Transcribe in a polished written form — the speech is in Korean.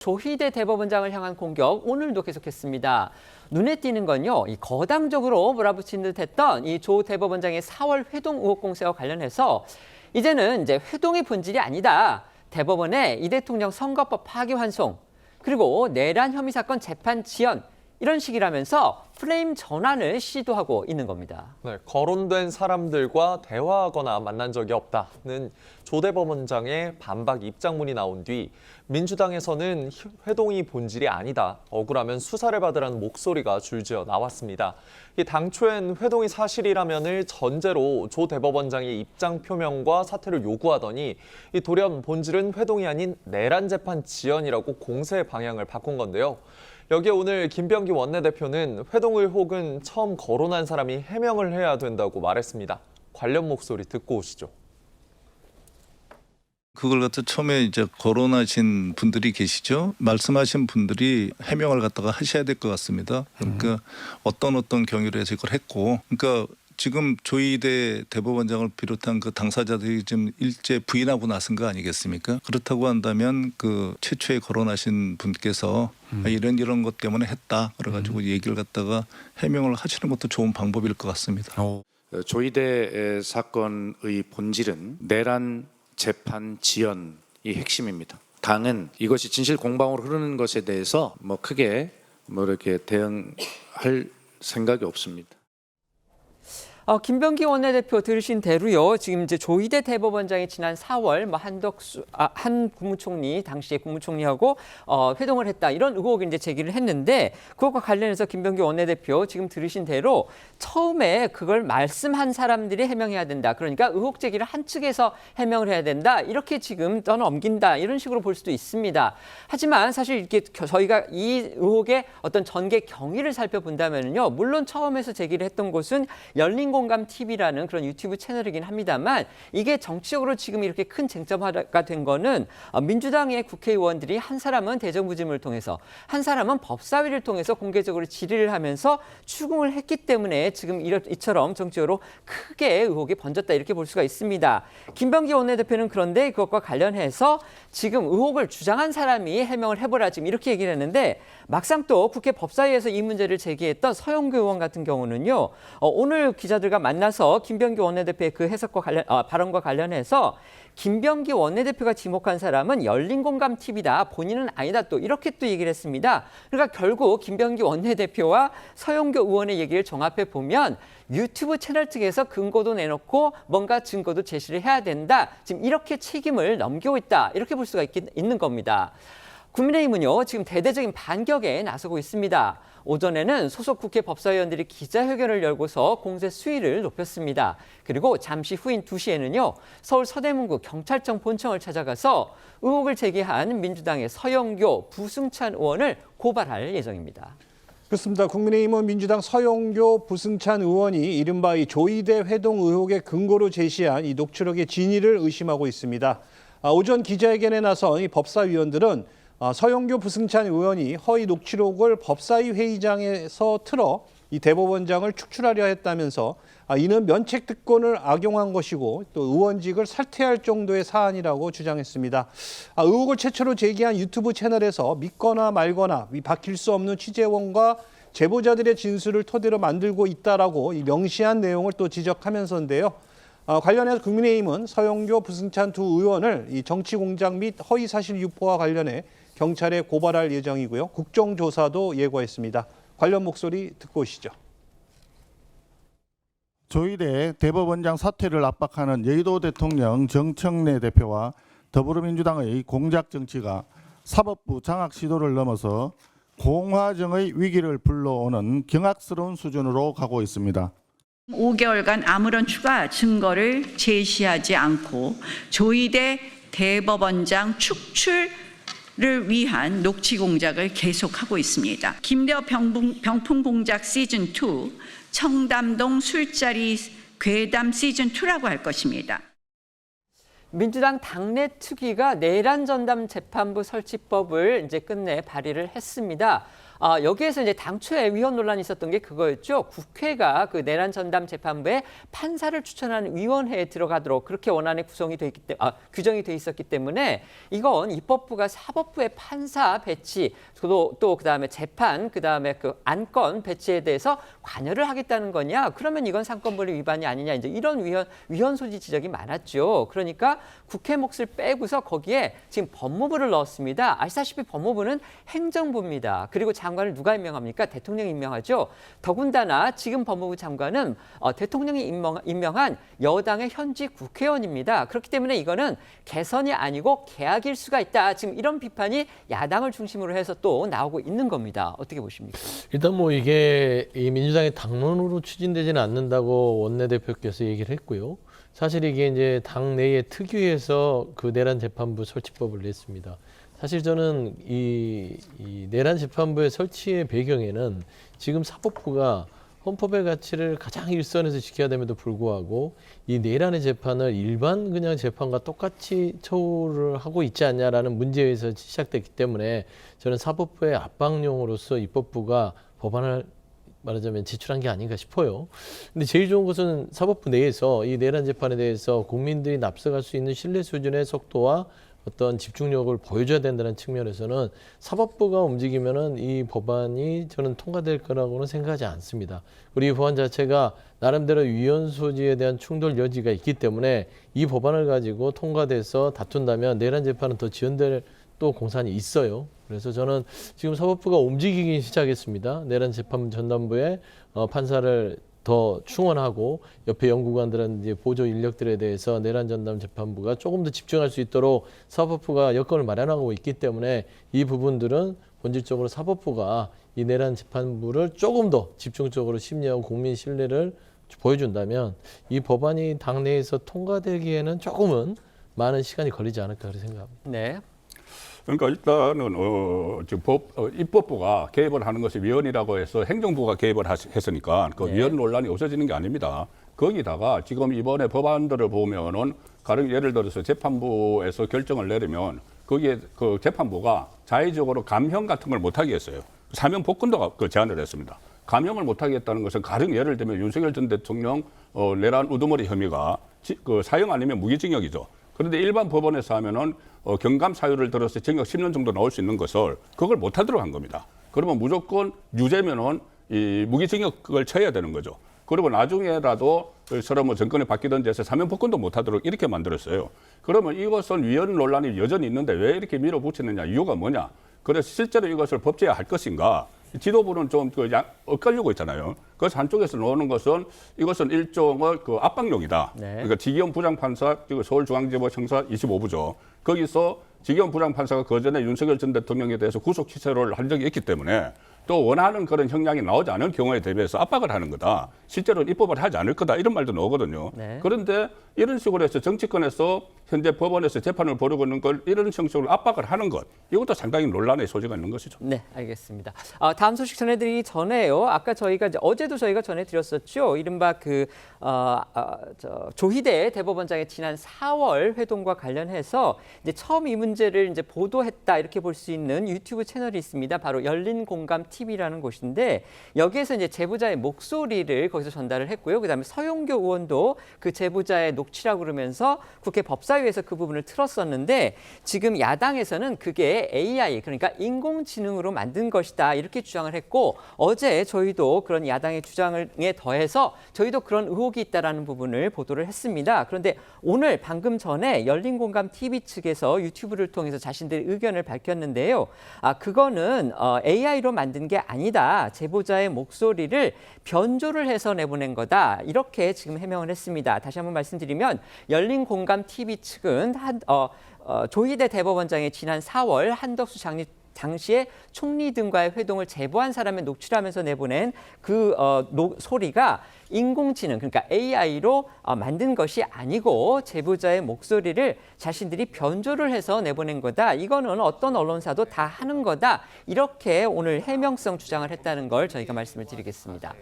조희대 대법원장을 향한 공격 오늘도 계속했습니다. 눈에 띄는 건요, 이 거당적으로 몰아붙인 듯했던 이 조 대법원장의 4월 회동 의혹 공세와 관련해서 이제는 회동의 본질이 아니다. 대법원의 이 대통령 선거법 파기환송 그리고 내란 혐의 사건 재판 지연 이런 식이라면서 프레임 전환을 시도하고 있는 겁니다. 네, 거론된 사람들과 대화하거나 만난 적이 없다는 조 대법원장의 반박 입장문이 나온 뒤 민주당에서는 회동이 본질이 아니다. 억울하면 수사를 받으라는 목소리가 줄지어 나왔습니다. 당초엔 회동이 사실이라면을 전제로 조 대법원장의 입장 표명과 사퇴를 요구하더니 돌연 본질은 회동이 아닌 내란 재판 지연이라고 공세의 방향을 바꾼 건데요. 여기에 오늘 김병기 원내대표는 회동 의혹은 처음 거론한 사람이 해명을 해야 된다고 말했습니다. 관련 목소리 듣고 오시죠. 그걸 갖다 처음에 이제 거론하신 분들이 계시죠. 말씀하신 분들이 해명을 갖다가 하셔야 될 것 같습니다. 그러니까 어떤 경위로 해서 이걸 했고, 그러니까 지금 조희대 대법원장을 비롯한 그 당사자들이 지금 일제 부인하고 나선 거 아니겠습니까? 그렇다고 한다면 그 최초에 거론하신 분께서 이런 것 때문에 했다. 그래가지고 얘기를 갖다가 해명을 하시는 것도 좋은 방법일 것 같습니다. 조희대 사건의 본질은 내란 재판 지연이 핵심입니다. 당은 이것이 진실 공방으로 흐르는 것에 대해서 크게 이렇게 대응할 생각이 없습니다. 김병기 원내대표 들으신 대로요. 지금 조희대 대법원장이 지난 4월 한 국무총리 당시에 국무총리하고 회동을 했다 이런 의혹을 제기를 했는데 그것과 관련해서 김병기 원내대표 지금 들으신 대로 처음에 그걸 말씀한 사람들이 해명해야 된다. 그러니까 의혹 제기를 한 측에서 해명을 해야 된다. 이렇게 지금 떠넘긴다 이런 식으로 볼 수도 있습니다. 하지만 사실 이렇게 저희가 이 의혹의 어떤 전개 경위를 살펴본다면요, 물론 처음에서 제기를 했던 곳은 열린공감 TV라는 그런 유튜브 채널이긴 합니다만 이게 정치적으로 지금 이렇게 큰 쟁점화가 된 거는 민주당의 국회의원들이 한 사람은 대정부질문을 통해서 한 사람은 법사위를 통해서 공개적으로 질의를 하면서 추궁을 했기 때문에 지금 이처럼 정치적으로 크게 의혹이 번졌다 이렇게 볼 수가 있습니다. 김병기 원내대표는 그런데 그것과 관련해서 지금 의혹을 주장한 사람이 해명을 해보라 지금 이렇게 얘기를 했는데 막상 또 국회 법사위에서 이 문제를 제기했던 서영교 의원 같은 경우는요, 오늘 기자들과 만나서 김병기 원내대표의 그 해석과 발언과 관련해서 김병기 원내대표가 지목한 사람은 열린공감 TV다. 본인은 아니다. 또 이렇게 또 얘기를 했습니다. 그러니까 결국 김병기 원내대표와 서영교 의원의 얘기를 종합해 보면 유튜브 채널 측에서 근거도 내놓고 뭔가 증거도 제시를 해야 된다. 지금 이렇게 책임을 넘기고 있다. 이렇게 볼 수가 있는 겁니다. 국민의힘은요, 지금 대대적인 반격에 나서고 있습니다. 오전에는 소속 국회 법사위원들이 기자회견을 열고서 공세 수위를 높였습니다. 그리고 잠시 후인 2시에는요, 서울 서대문구 경찰청 본청을 찾아가서 의혹을 제기한 민주당의 서영교, 부승찬 의원을 고발할 예정입니다. 그렇습니다. 국민의힘은 민주당 서영교, 부승찬 의원이 이른바 이 조희대 회동 의혹의 근거로 제시한 이 녹취록의 진위를 의심하고 있습니다. 오전 기자회견에 나선 이 법사위원들은 서영교, 부승찬 의원이 허위 녹취록을 법사위 회의장에서 틀어 이 대법원장을 축출하려 했다면서 이는 면책 특권을 악용한 것이고 또 의원직을 사퇴할 정도의 사안이라고 주장했습니다. 의혹을 최초로 제기한 유튜브 채널에서 믿거나 말거나 바뀔 수 없는 취재원과 제보자들의 진술을 토대로 만들고 있다라고 명시한 내용을 또 지적하면서인데요. 관련해서 국민의힘은 서영교, 부승찬 두 의원을 이 정치 공작 및 허위 사실 유포와 관련해 경찰에 고발할 예정이고요. 국정조사도 예고했습니다. 관련 목소리 듣고 오시죠. 조희대 대법원장 사퇴를 압박하는 여의도 대통령 정청래 대표와 더불어민주당의 공작 정치가 사법부 장악 시도를 넘어서 공화정의 위기를 불러오는 경악스러운 수준으로 가고 있습니다. 5개월간 아무런 추가 증거를 제시하지 않고 조희대 대법원장 축출을 위한 녹취 공작을 계속하고 있습니다. 김대호 병풍 공작 시즌2, 청담동 술자리 괴담 시즌2라고 할 것입니다. 민주당 당내 특위가 내란 전담 재판부 설치법을 이제 끝내 발의를 했습니다. 여기에서 이제 당초에 위헌 논란이 있었던 게 그거였죠. 국회가 그 내란 전담 재판부에 판사를 추천하는 위원회에 들어가도록 그렇게 원안에 구성이 돼 있기 때문에 규정이 돼 있었기 때문에 이건 입법부가 사법부의 판사 배치 또 그다음에 재판 그다음에 그 안건 배치에 대해서 관여를 하겠다는 거냐? 그러면 이건 상권분리 위반이 아니냐? 이제 이런 위헌 소지 지적이 많았죠. 그러니까 국회 몫을 빼고서 거기에 지금 법무부를 넣었습니다. 아시다시피 법무부는 행정부입니다. 그리고 장관을 누가 임명합니까? 대통령이 임명하죠. 더군다나 지금 법무부 장관은 대통령이 임명한 여당의 현직 국회의원입니다. 그렇기 때문에 이거는 개선이 아니고 개혁일 수가 있다. 지금 이런 비판이 야당을 중심으로 해서 또 나오고 있는 겁니다. 어떻게 보십니까? 일단 뭐 이게 이 민주당의 당론으로 추진되지는 않는다고 원내대표께서 얘기를 했고요. 사실 이게 이제 당 내의 특위에서 그 내란 재판부 설치법을 냈습니다. 사실 저는 이 내란 재판부의 설치의 배경에는 지금 사법부가 헌법의 가치를 가장 일선에서 지켜야 됨에도 불구하고 이 내란의 재판을 일반 그냥 재판과 똑같이 처우를 하고 있지 않냐라는 문제에서 시작됐기 때문에 저는 사법부의 압박용으로서 입법부가 법안을 말하자면 제출한 게 아닌가 싶어요. 근데 제일 좋은 것은 사법부 내에서 이 내란 재판에 대해서 국민들이 납득할 수 있는 신뢰 수준의 속도와 어떤 집중력을 보여줘야 된다는 측면에서는 사법부가 움직이면은 이 법안이 저는 통과될 거라고는 생각하지 않습니다. 그리고 이 법안 자체가 나름대로 위헌 소지에 대한 충돌 여지가 있기 때문에 이 법안을 가지고 통과돼서 다툰다면 내란 재판은 더 지연될 또 공산이 있어요. 그래서 저는 지금 사법부가 움직이기 시작했습니다. 내란 재판 전담부에 판사를 더 충원하고 옆에 연구관들은 이제 보조 인력들에 대해서 내란 전담 재판부가 조금 더 집중할 수 있도록 사법부가 여건을 마련하고 있기 때문에 이 부분들은 본질적으로 사법부가 이 내란 재판부를 조금 더 집중적으로 심리하고 국민 신뢰를 보여준다면 이 법안이 당내에서 통과되기에는 조금은 많은 시간이 걸리지 않을까 그렇게 생각합니다. 네. 그러니까 일단은 지금 입법부가 개입을 하는 것이 위헌이라고 해서 행정부가 개입을 했으니까 그 네. 위헌 논란이 없어지는 게 아닙니다. 거기다가 지금 이번에 법안들을 보면은 가령 예를 들어서 재판부에서 결정을 내리면 거기에 그 재판부가 자의적으로 감형 같은 걸 못하게 했어요. 사면 복권도 제안을 했습니다. 감형을 못하게 했다는 것은 가령 예를 들면 윤석열 전 대통령 내란 우두머리 혐의가 그 사형 아니면 무기징역이죠. 그런데 일반 법원에서 하면은 경감 사유를 들어서 징역 10년 정도 나올 수 있는 것을 그걸 못하도록 한 겁니다. 그러면 무조건 유죄면은 이 무기징역을 쳐야 되는 거죠. 그리고 나중에라도 서로 뭐 정권이 바뀌든지 해서 사면 복권도 못하도록 이렇게 만들었어요. 그러면 이것은 위헌 논란이 여전히 있는데 왜 이렇게 밀어붙이느냐 이유가 뭐냐? 그래서 실제로 이것을 법제화할 것인가? 지도부는 좀 엇갈리고 있잖아요. 그래서 한쪽에서 나오는 것은 이것은 일종의 그 압박용이다. 네. 그러니까 지기현 부장판사, 그리고 서울중앙지법 형사 25부죠. 거기서 지기현 부장판사가 그전에 윤석열 전 대통령에 대해서 구속 취소를 한 적이 있기 때문에 또 원하는 그런 형량이 나오지 않은 경우에 대비해서 압박을 하는 거다. 실제로는 입법을 하지 않을 거다. 이런 말도 나오거든요. 네. 그런데 이런 식으로 해서 정치권에서 현재 법원에서 재판을 벌이고 있는 걸 이런 형식으로 압박을 하는 것. 이것도 상당히 논란의 소지가 있는 것이죠. 네, 알겠습니다. 다음 소식 전해드리기 전에요. 아까 저희가 어제도 저희가 전해드렸었죠. 이른바 조희대 대법원장의 지난 4월 회동과 관련해서 이제 처음 이 문제를 이제 보도했다 이렇게 볼 수 있는 유튜브 채널이 있습니다. 바로 열린 공감 TV라는 곳인데 여기에서 이제 제보자의 목소리를 거기서 전달을 했고요. 그다음에 서용교 의원도 그 제보자의 녹취라고 그러면서 국회 법사위에서 그 부분을 틀었었는데 지금 야당에서는 그게 AI 그러니까 인공지능으로 만든 것이다 이렇게 주장을 했고 어제 저희도 그런 야당의 주장에 더해서 저희도 그런 의혹이 있다라는 부분을 보도를 했습니다. 그런데 오늘 방금 전에 열린공감 TV 측에서 유튜브를 통해서 자신들의 의견을 밝혔는데요. 그거는 AI로 만든 게 아니다. 제보자의 목소리를 변조를 해서 내보낸 거다. 이렇게 지금 해명을 했습니다. 다시 한번 말씀드리면 열린공감 TV 측은 조희대 대법원장의 지난 4월 한덕수 당시에 총리 등과의 회동을 제보한 사람의 녹취를 하면서 내보낸 그 소리가 인공지능 그러니까 AI로 만든 것이 아니고 제보자의 목소리를 자신들이 변조를 해서 내보낸 거다. 이거는 어떤 언론사도 다 하는 거다. 이렇게 오늘 해명성 주장을 했다는 걸 저희가 말씀을 드리겠습니다.